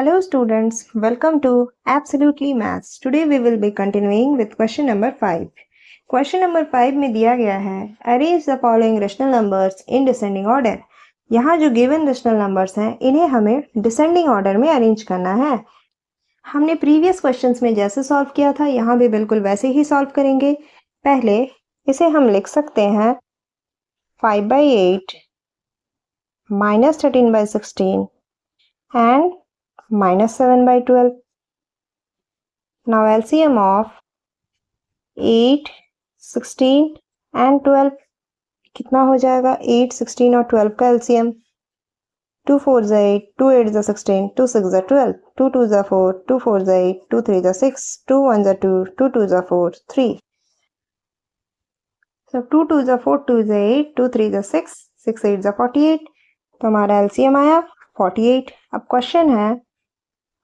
Hello students, welcome to Absolutely Maths. Today we will be continuing with question number 5. Question number 5 में दिया गया है Arrange the following rational numbers in descending order. यहाँ जो given rational numbers हैं इन्हें हमें descending order में arrange करना है। हमने previous questions में जैसे solve किया था यहाँ भी बिल्कुल वैसे ही solve करेंगे। पहले इसे हम लिख सकते हैं 5/8 minus 13/16 and -7/12. Now LCM of 8, 16 and 12 कितना हो जाएगा? 8, 16 और 12 का LCM 2 4 8, 2 8 16, 2 6 12, 2 2 4, 2 4 8, 2 3 6, 2 1 2, 2 2 4, 3. So 2 2 4, 2 8, 2 3 6, 6 8 48. तो हमारा LCM आया 48. अब क्वेश्चन है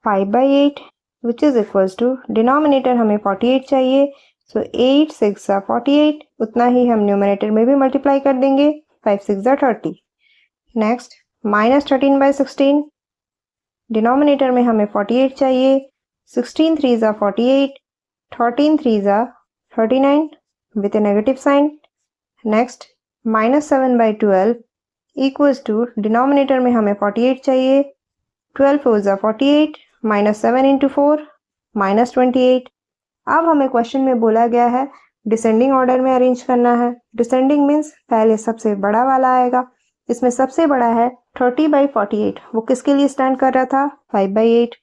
5/8 which is equals to denominator हमें 48 चाहिए। सो 8 6 48 उतना ही हम न्यूमरेटर में भी मल्टीप्लाई कर देंगे 5 6 30। नेक्स्ट -13/16 डिनोमिनेटर में हमें 48 चाहिए। 16 3 48, 13 3 39 with a negative sign. Next -7/12 equals to denominator में हमें 48 चाहिए। 12 4 48 -7 into 4 -28। अब हमें क्वेश्चन में बोला गया है डिसेंडिंग ऑर्डर में अरेंज करना है। डिसेंडिंग मीन्स पहले सबसे बड़ा वाला आएगा। इसमें सबसे बड़ा है 30/48। वो किसके लिए स्टैंड कर रहा था? 5/8।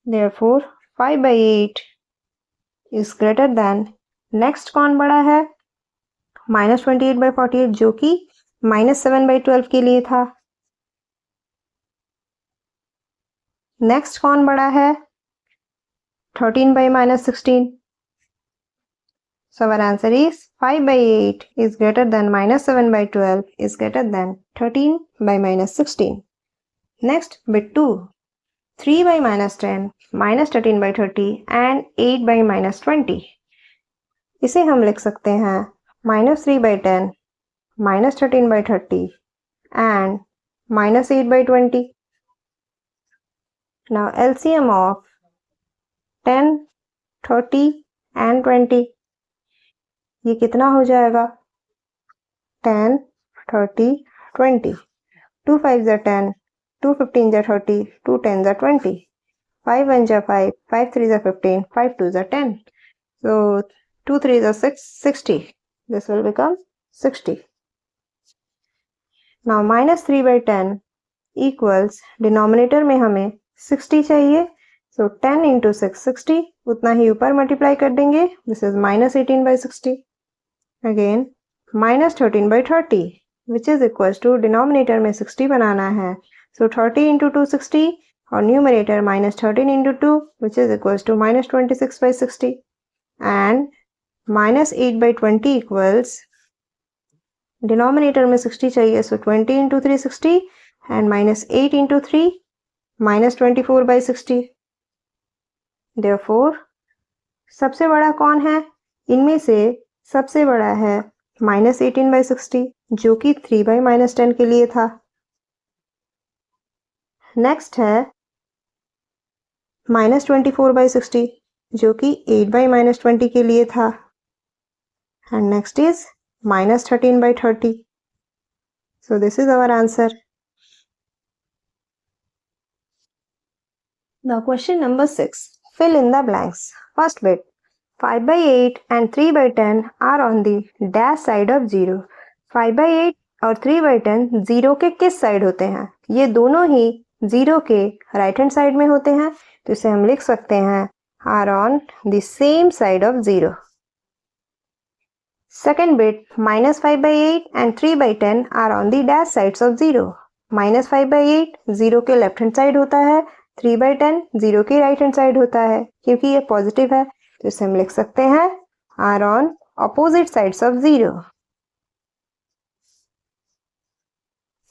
Therefore 5/8 is greater than। Next कौन बड़ा है? -28/48 जो कि -7/12 के लिए था। नेक्स्ट कौन बड़ा है? 13/-16। So our answer is 5/8 is greater than -7/12 is greater than 13/-16. Next bit 2. 3/-10, -13/30 and 8/-20. इसे हम लिख सकते हैं -3/10, -13/30 and -8/20. Now LCM of 10, 30 and 20 ये कितना हो जाएगा? 10, 30, 20. 2 5 10, 2 15 30, 2 10 20. 5 1 5, 5 3 15, 5 2 10. So 2 3 6, 60. This will become 60. Now -3/10 equals denominator में हमें 60 चाहिए। So 10 into 6 60 उतना ही ऊपर मल्टीप्लाई कर देंगे। This is -18/60. Again -13/30 which is equals to denominator में 60 बनाना है। So 30 into 2 60 और numerator -13 into 2 which is equals to -26/60 and -8/20 equals denominator में 60 चाहिए। So 20 into 3 60 and -8 into 3 -24/60। Therefore सबसे बड़ा कौन है? इनमें से सबसे बड़ा है -18/60 जो कि 3/-10 के लिए था। नेक्स्ट है -24/60 जो कि 8/-20 के लिए था। And next is -13/30। So this is our answer. Now question number 6. Fill in the blanks. First bit. 5/8 and 3/10 are on the dash side of 0. 5/8 और 3/10 0 के किस साइड होते हैं? ये दोनों ही 0 के राइट हैंड साइड में होते हैं। तो इसे हम लिख सकते हैं are on the same side of 0. Second bit. -5/8 and 3/10 are on the dash sides of 0. -5/8 0 के लेफ्ट हैंड साइड होता है। 3/10 0 की राइट हैंड साइड होता है। क्योंकि ये पॉजिटिव है तो इसे हम लिख सकते हैं are on opposite sides of 0.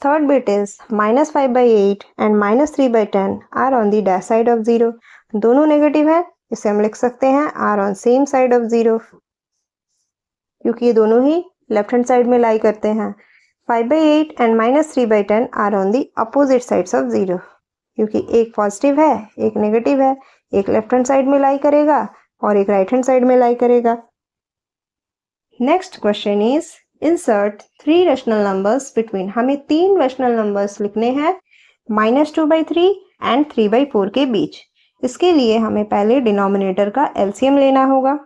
Third bit is -5/8 and -3/10 are on the dash side of 0. दोनों नेगेटिव है इसे हम लिख सकते हैं are on same side of 0 क्योंकि ये दोनों ही लेफ्ट हैंड साइड में लाई करते हैं। 5/8 and -3/10 are on the opposite sides of 0. क्योंकि एक पॉजिटिव है एक नेगेटिव है, एक लेफ्ट हैंड साइड में लाई करेगा और एक राइट हैंड साइड में लाई करेगा। Next question is insert 3 rational numbers between. हमें 3 रैशनल नंबर्स लिखने हैं -2/3 एंड 3/4 के बीच। इसके लिए हमें पहले डिनोमिनेटर का एलसीएम लेना होगा।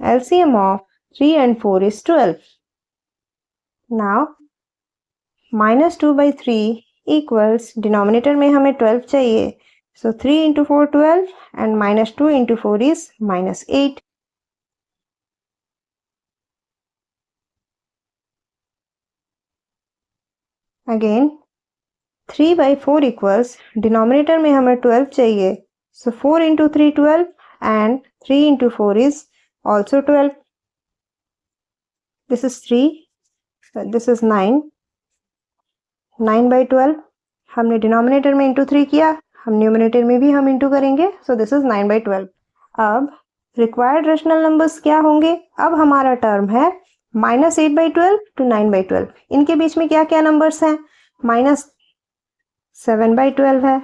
LCM of 3 and 4 is 12. Now -2/3 equals denominator में हमें 12 चाहिए, so 3 into 4 12 and -2 into 4 is -8. Again 3/4 equals denominator में हमें 12 चाहिए, so 4 into 3 12 and 3 into 4 is also 12. This is 3, this is 9. 9/12 हमने डिनोमिनेटर में इंटू 3 किया, हम न्यूमरेटर में भी हम इंटू करेंगे, सो दिस इज 9/12. अब रिक्वायर्ड रैशनल नंबर्स क्या होंगे? अब हमारा टर्म है -8/12 to 9/12. इनके बीच में क्या क्या नंबर्स हैं? -7/12 है,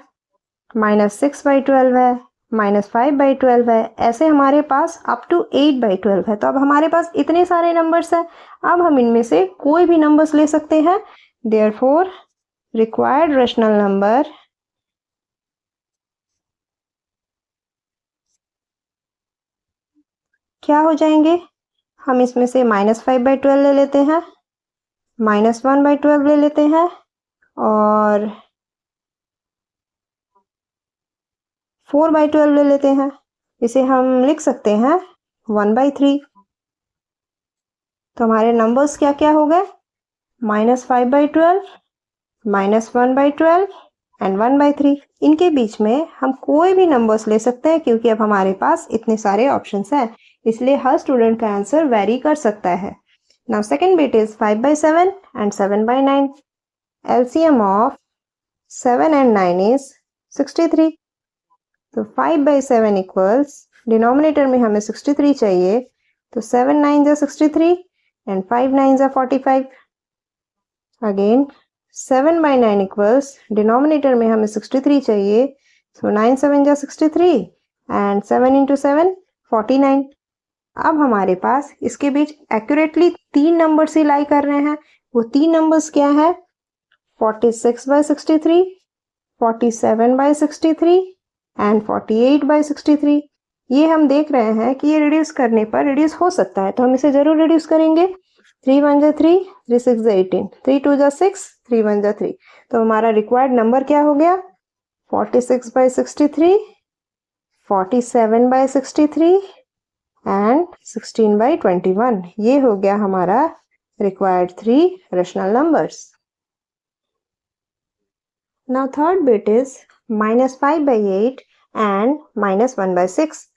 -6/12 है, -5/12 है, ऐसे हमारे पास अप टू 8/12 है। तो अब हमारे पास इतने सारे नंबर्स हैं, अब हम इनमें से कोई भी नंबर्स ले सकते हैं। Therefore, required rational number क्या हो जाएंगे? हम इसमें से -5/12 ले लेते हैं, -1/12 ले लेते हैं और 4/12 ले लेते हैं। इसे हम लिख सकते हैं 1/3। तो हमारे नंबर्स क्या क्या हो गए? -5/12, -1/12 एंड 1/3। इनके बीच में हम कोई भी नंबर्स ले सकते हैं क्योंकि अब हमारे पास इतने सारे ऑप्शंस हैं, इसलिए हर स्टूडेंट का आंसर वेरी कर सकता है। Now second bit is 5/7 and 7/9। LCM of 7 and 9 is 63. तो 5/7 इक्वल्स डिनोमिनेटर में हमें 63 चाहिए, तो 7 9 जा 63 एंड 5 9 जा 45। अगेन 7/9 इक्वल्स डिनोमिनेटर में हमें 63 चाहिए, सो 9 7 जा 63 एंड 7 into 7 49। अब हमारे पास इसके बीच एक्यूरेटली 3 नंबर्स ही लाई कर रहे हैं। वो 3 नंबर्स क्या है? 46/63, 47/63 एंड 48/63। ये हम देख रहे हैं कि ये रिड्यूस करने पर रिड्यूस हो सकता है, तो हम इसे जरूर रिड्यूस करेंगे। 3 1 जा 3, 3 6 जा 18, 3 2 जा 6, 3 1 जा 3। तो हमारा रिक्वायर्ड नंबर क्या हो गया? 46/63, 47/63 एंड 16/21। ये हो गया हमारा required 3 rational numbers. Now third bit is -5/8 and -1/6।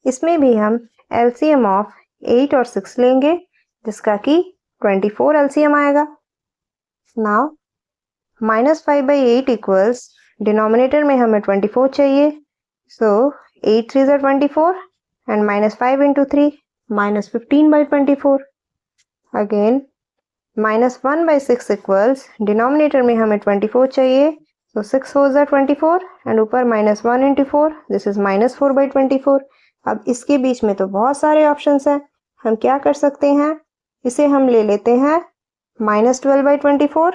इसमें भी हम LCM ऑफ 8 और 6 लेंगे, जिसका कि 24 LCM आएगा। नाउ -5/8 इक्वल्स डिनोमिनेटर में हमें 24 चाहिए, सो 8 3 जा 24 and -5 into 3 -15/24। Again -1/6 equals denominator में हमें 24 चाहिए, so 6 4 जा 24 एंड ऊपर -1 into 4, दिस इज -4/24। अब इसके बीच में तो बहुत सारे ऑप्शंस हैं, हम क्या कर सकते हैं? इसे हम ले लेते हैं -12/24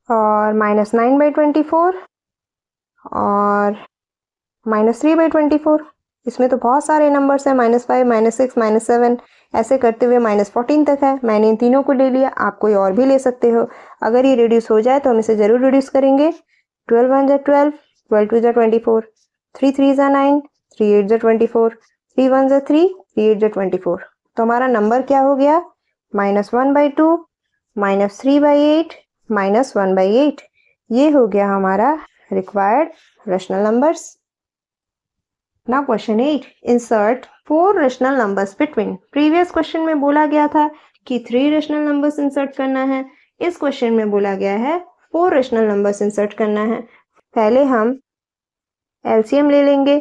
और -9/24 और -3/24। इसमें तो बहुत सारे नंबर्स हैं, -5 -6 -7 ऐसे करते हुए -14 तक है। मैंने इन तीनों को ले लिया, आप कोई और भी ले सकते हो। अगर ये रिड्यूस हो जाए तो हम इसे जरूर रिड्यूस करेंगे। 12 1 जा 12, 12 2 जा 24, 3 3 जा 9, 3 8 जा 24, 3 1 जा 3, 3 8 जा 24। तो हमारा नंबर क्या हो गया? -1/2, -3/8, -1/8। ये हो गया हमारा required rational numbers. Now question 8, insert 4 rational numbers between। Previous question में बोला गया था कि 3 rational numbers insert करना है, इस क्वेश्चन में बोला गया है 4 rational numbers insert करना है। पहले हम LCM ले लेंगे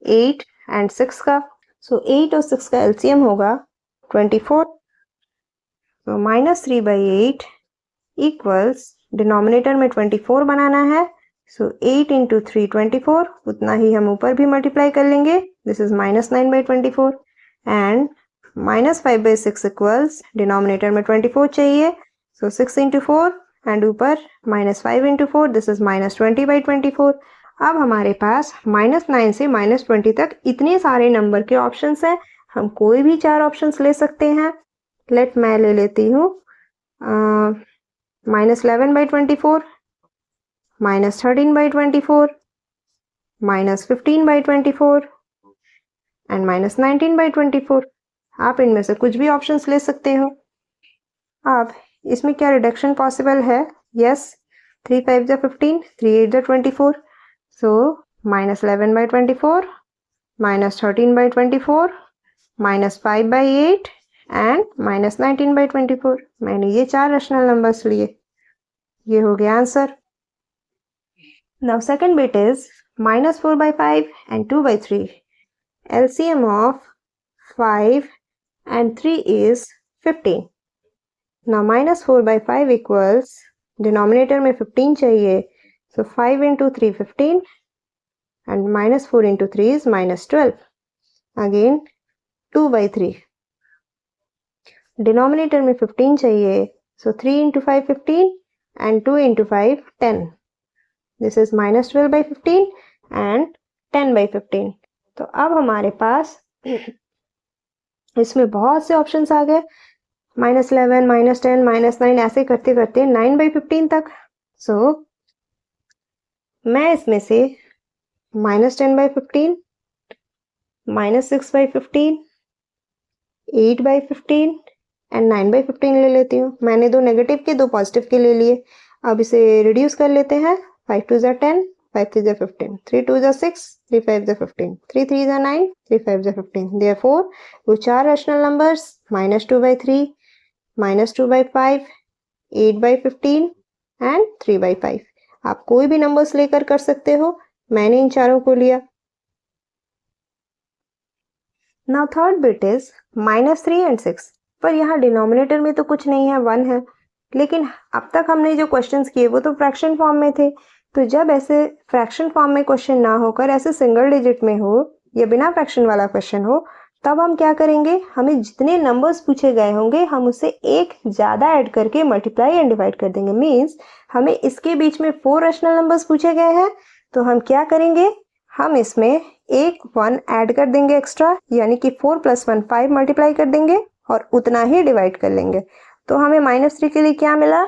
8 and 6 का, so 8 और 6 का LCM होगा 24, so -3/8 equals डिनोमिनेटर में 24 बनाना है, सो 8 इंटू 3 24, उतना ही हम ऊपर भी मल्टीप्लाई कर लेंगे, this is -9/24 and -5/6 equals denominator में 24 चाहिए, सो 6 इंटू 4 एंड ऊपर -5 इंटू 4, दिस इज -20/24। अब हमारे पास -9 से -20 तक इतने सारे नंबर के ऑप्शंस हैं, हम कोई भी 4 ऑप्शंस ले सकते हैं। मैं ले लेती हूँ -11/24, -13/24, -15/24 एंड -19/24। आप इनमें से कुछ भी ऑप्शंस ले सकते हो। अब इसमें क्या रिडक्शन पॉसिबल है? Yes, 3 5 15, 3 8 24, so -11/24, -13/24, -5/8 and -19/24। मैंने ये 4 रेशनल नंबर्स लिए, ये हो गया answer. Now second bit is -4/5 and 2/3. LCM of 5 and 3 is 15. Now -4/5 equals, denominator में 15 चाहिए, so 5 into 3 15 and -4 into 3 is -12. Again 2/3, denominator में 15 चाहिए, so 3 into 5 15 and 2 into 5 10. This is -12/15 and 10/15. तो अब हमारे पास इसमें बहुत से ऑप्शंस आ गए, -11, -10, -9 ऐसे करते करते 9/15 तक। सो मैं इसमें से -10/15, -6/15, 8/15 एंड 9/15 ले लेती हूँ। मैंने 2 नेगेटिव के 2 पॉजिटिव के ले लिए। अब इसे रिड्यूस कर लेते हैं। 5 2 ज़ा 10, 5 3 ज़ा 15, 3 2 ज़ा 6, 3 5 ज़ा 15, 3 3 ज़ा 9, 3 5 ज़ा 15। देयरफॉर वो 4 रैशनल नंबर्स -2/3, -2/5, 8/15 एंड 3/5। आप कोई भी नंबर्स लेकर कर सकते हो, मैंने इन चारों को लिया। Now third bit is -3 and 6, पर यहाँ डिनोमिनेटर में तो कुछ नहीं है, 1 है। लेकिन अब तक हमने जो क्वेश्चंस किए वो तो फ्रैक्शन फॉर्म में थे, तो जब ऐसे फ्रैक्शन फॉर्म में क्वेश्चन ना होकर ऐसे सिंगल डिजिट में हो या बिना फ्रैक्शन वाला क्वेश्चन हो, तब हम क्या करेंगे, हमें जितने नंबर्स पूछे गए होंगे हम उससे एक ज़्यादा ऐड करके मल्टीप्लाई एंड डिवाइड कर देंगे। मीन्स हमें इसके बीच में 4 रैशनल नंबर्स पूछे गए हैं, तो हम क्या करेंगे, हम इसमें एक 1 ऐड कर देंगे एक्स्ट्रा, यानी कि 4 + 1 5 मल्टीप्लाई कर देंगे और उतना ही डिवाइड कर लेंगे। तो हमें -3 के लिए क्या मिला,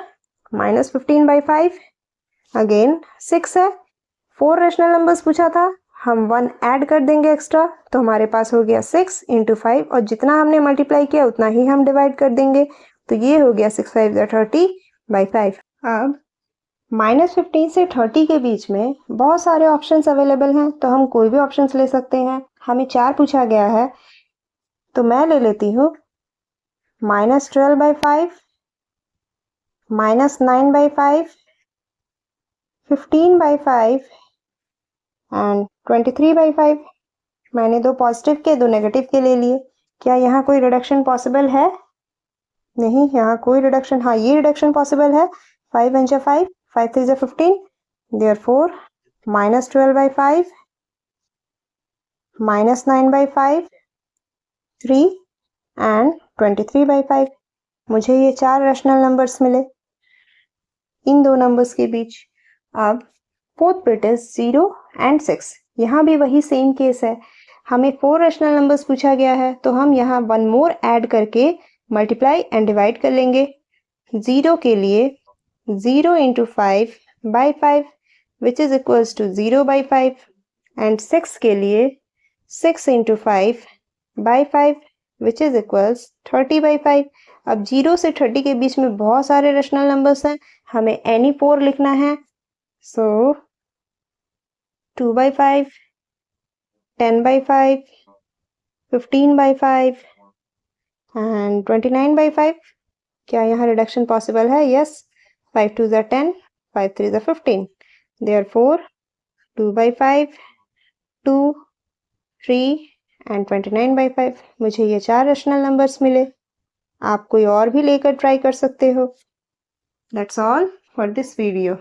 -15/5। अगेन 6 है, 4 रैशनल नंबर्स पूछा था, हम 1 ऐड कर देंगे एक्स्ट्रा, तो हमारे पास हो गया 6 × 5 और जितना हमने मल्टीप्लाई किया उतना ही हम डिवाइड कर देंगे, तो ये हो गया 6 5 ज़ा 30/5। अब -15 से 30 के बीच में बहुत सारे ऑप्शंस अवेलेबल हैं, तो हम कोई भी ऑप्शंस ले सकते हैं। हमें 4 पूछा गया है, तो मैं ले लेती हूँ -12/5, -9/5, 15/5 एंड 23/5। मैंने 2 पॉजिटिव के 2 नेगेटिव के ले लिए। क्या यहाँ कोई रिडक्शन पॉसिबल है? नहीं, यहाँ कोई रिडक्शन, हाँ ये रिडक्शन पॉसिबल है। 5 1 ज़ा 5, 5 3 ज़ा 15, देयरफॉर -12/5, -9/5, 3 एंड 23/5। मुझे ये 4 रैशनल नंबर्स मिले इन दो नंबर्स के बीच। अब फोर्थ बिट इज 0 एंड 6। यहाँ भी वही सेम केस है, हमें 4 रैशनल नंबर्स पूछा गया है, तो हम यहाँ 1 मोर ऐड करके मल्टीप्लाई एंड डिवाइड कर लेंगे। 0 के लिए 0 × 5/5 which is equals to 0/5 and 6 के लिए 6 × 5/5 विच इज इक्वल्स 30/5। अब 0 से 30 के बीच में बहुत सारे रैशनल नंबर्स हैं, हमें एनी 4 लिखना है, सो 2/5, 10/5, 15/5 एंड 29/5। क्या यहाँ रिडक्शन पॉसिबल है? यस, 5 2 ज़ा 10, 5 3 ज़ा 15, देयरफॉर 2/5, 2, 3 एंड 29/5। मुझे ये 4 रैशनल नंबर्स मिले। आप कोई और भी लेकर ट्राई कर सकते हो। That's all. for this video.